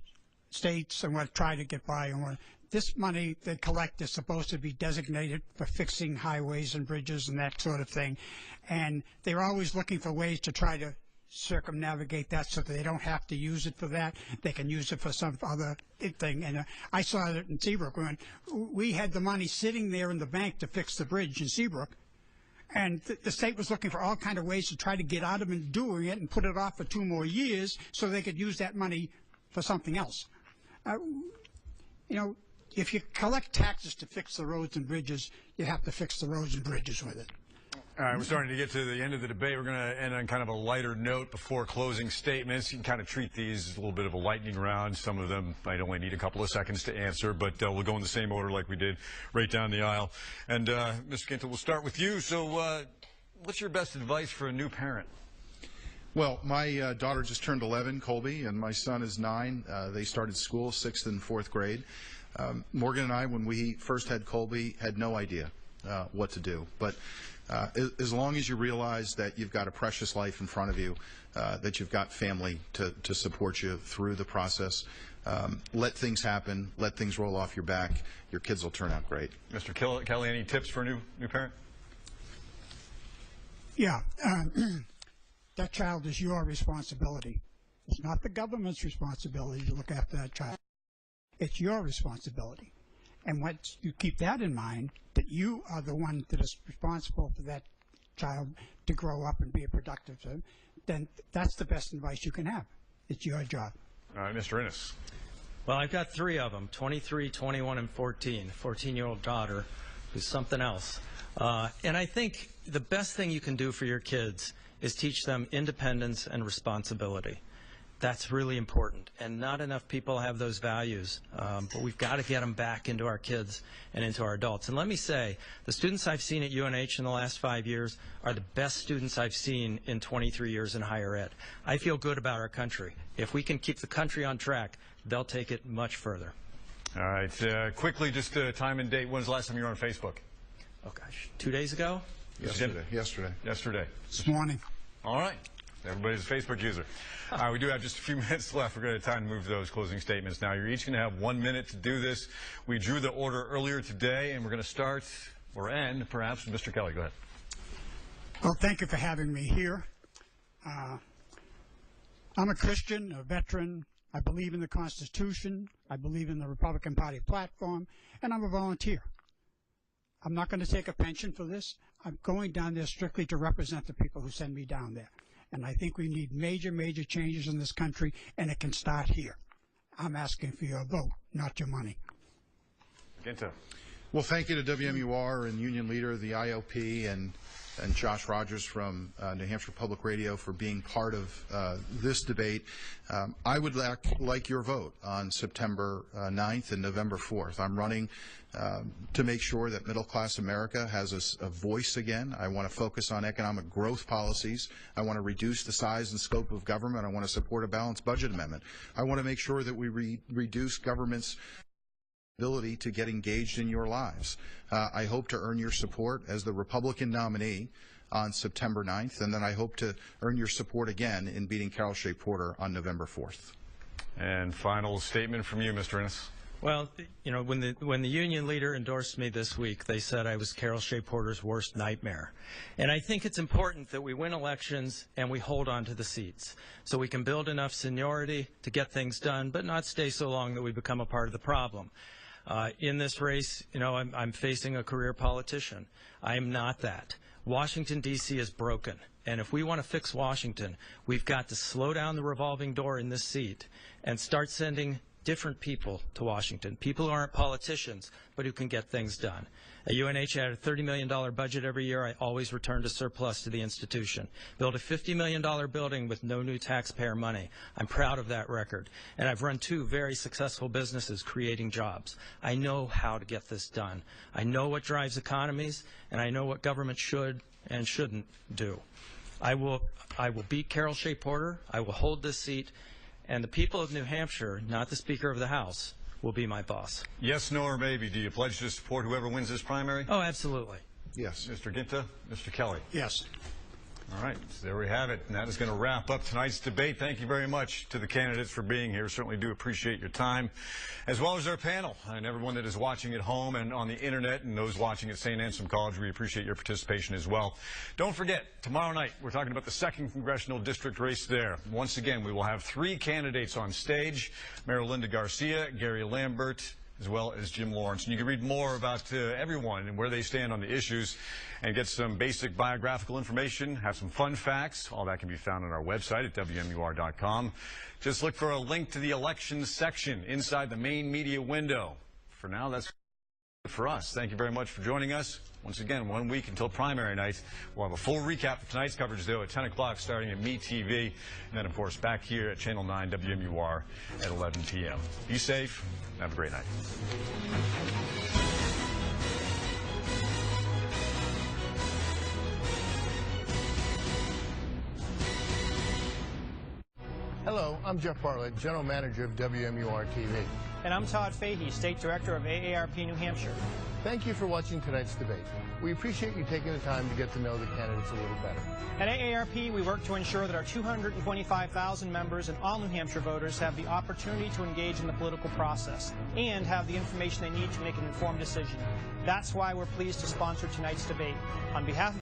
states, and what try to get by. And this money they collect is supposed to be designated for fixing highways and bridges and that sort of thing, and they're always looking for ways to try to circumnavigate that so that they don't have to use it for that. They can use it for some other thing. And I saw it in Seabrook when we had the money sitting there in the bank to fix the bridge in Seabrook, and the state was looking for all kind of ways to try to get out of them doing it and put it off for 2 more years so they could use that money for something else. If you collect taxes to fix the roads and bridges, you have to fix the roads and bridges with it. All right, we're starting to get to the end of the debate. We're going to end on kind of a lighter note before closing statements. You can kind of treat these as a little bit of a lightning round. Some of them might only need a couple of seconds to answer, but we'll go in the same order like we did right down the aisle. And Mr. Ginter, we'll start with you. So what's your best advice for a new parent? Well, my daughter just turned 11, Colby, and my son is 9. They started school, 6th and 4th grade. Morgan and I, when we first had Colby, had no idea what to do. But as long as you realize that you've got a precious life in front of you, that you've got family to support you through the process, let things happen, let things roll off your back, your kids will turn out great. Mr. Kelly, any tips for a new parent? Yeah. That child is your responsibility. It's not the government's responsibility to look after that child. It's your responsibility. And once you keep that in mind, that you are the one that is responsible for that child to grow up and be a productive son, then that's the best advice you can have. It's your job. All right, Mr. Innes. Well, I've got 3 of them, 23, 21, and 14. 14-year-old daughter who's something else. And I think the best thing you can do for your kids is teach them independence and responsibility. That's really important, and not enough people have those values, but we've got to get them back into our kids and into our adults. And let me say, the students I've seen at UNH in the last 5 years are the best students I've seen in 23 years in higher ed. I feel good about our country. If we can keep the country on track, they'll take it much further. All right, quickly, just time and date. When's the last time you were on Facebook? Oh, gosh, 2 days ago? Yesterday. This morning. All right. Everybody's a Facebook user. All right, we do have just a few minutes left. We're going to have time to move those closing statements now. You're each going to have 1 minute to do this. We drew the order earlier today, and we're going to start or end, perhaps, with Mr. Kelly. Go ahead. Well, thank you for having me here. I'm a Christian, a veteran. I believe in the Constitution. I believe in the Republican Party platform, and I'm a volunteer. I'm not going to take a pension for this. I'm going down there strictly to represent the people who send me down there. And I think we need major, major changes in this country, and it can start here. I'm asking for your vote, not your money. Ginta. Well, thank you to WMUR and Union Leader, the IOP, and Josh Rogers from New Hampshire Public Radio for being part of this debate. I would like your vote on September 9th and November 4th. I'm running to make sure that middle-class America has a voice again. I want to focus on economic growth policies. I want to reduce the size and scope of government. I want to support a balanced budget amendment. I want to make sure that we reduce government's ability to get engaged in your lives. I hope to earn your support as the Republican nominee on September 9th, and then I hope to earn your support again in beating Carol Shea Porter on November 4th. And final statement from you, Mr. Innes. Well, you know, when the union leader endorsed me this week, they said I was Carol Shea Porter's worst nightmare. And I think it's important that we win elections and we hold on to the seats so we can build enough seniority to get things done, but not stay so long that we become a part of the problem. In this race, you know, I'm facing a career politician. I am not that. Washington, D.C. is broken. And if we want to fix Washington, we've got to slow down the revolving door in this seat and start sending different people to Washington, people who aren't politicians, but who can get things done. At UNH, I had a $30 million budget every year. I always returned a surplus to the institution. Built a $50 million building with no new taxpayer money. I'm proud of that record. And I've run 2 very successful businesses creating jobs. I know how to get this done. I know what drives economies, and I know what government should and shouldn't do. I will beat Carol Shea Porter. I will hold this seat. And the people of New Hampshire, not the Speaker of the House, will be my boss. Yes, no, or maybe. Do you pledge to support whoever wins this primary? Oh, absolutely. Yes. Mr. Ginta, Mr. Kelly. Yes. All right, so there we have it. And that is going to wrap up tonight's debate. Thank you very much to the candidates for being here. Certainly do appreciate your time, as well as our panel and everyone that is watching at home and on the internet, and those watching at St. Anselm College. We appreciate your participation as well. Don't forget, tomorrow night we're talking about the 2nd Congressional District race there. Once again, we will have 3 candidates on stage: Mayor Linda Garcia, Gary Lambert, as well as Jim Lawrence. And you can read more about everyone and where they stand on the issues and get some basic biographical information, have some fun facts. All that can be found on our website at WMUR.com. Just look for a link to the elections section inside the main media window. For now, that's it for us. Thank you very much for joining us. Once again, 1 week until primary night. We'll have a full recap of tonight's coverage, though, at 10 o'clock starting at MeTV. And then, of course, back here at Channel 9 WMUR at 11 p.m. Be safe. Have a great night. Hello, I'm Jeff Bartlett, General Manager of WMUR TV. And I'm Todd Fahey, State Director of AARP New Hampshire. Thank you for watching tonight's debate. We appreciate you taking the time to get to know the candidates a little better. At AARP, we work to ensure that our 225,000 members and all New Hampshire voters have the opportunity to engage in the political process and have the information they need to make an informed decision. That's why we're pleased to sponsor tonight's debate. On behalf of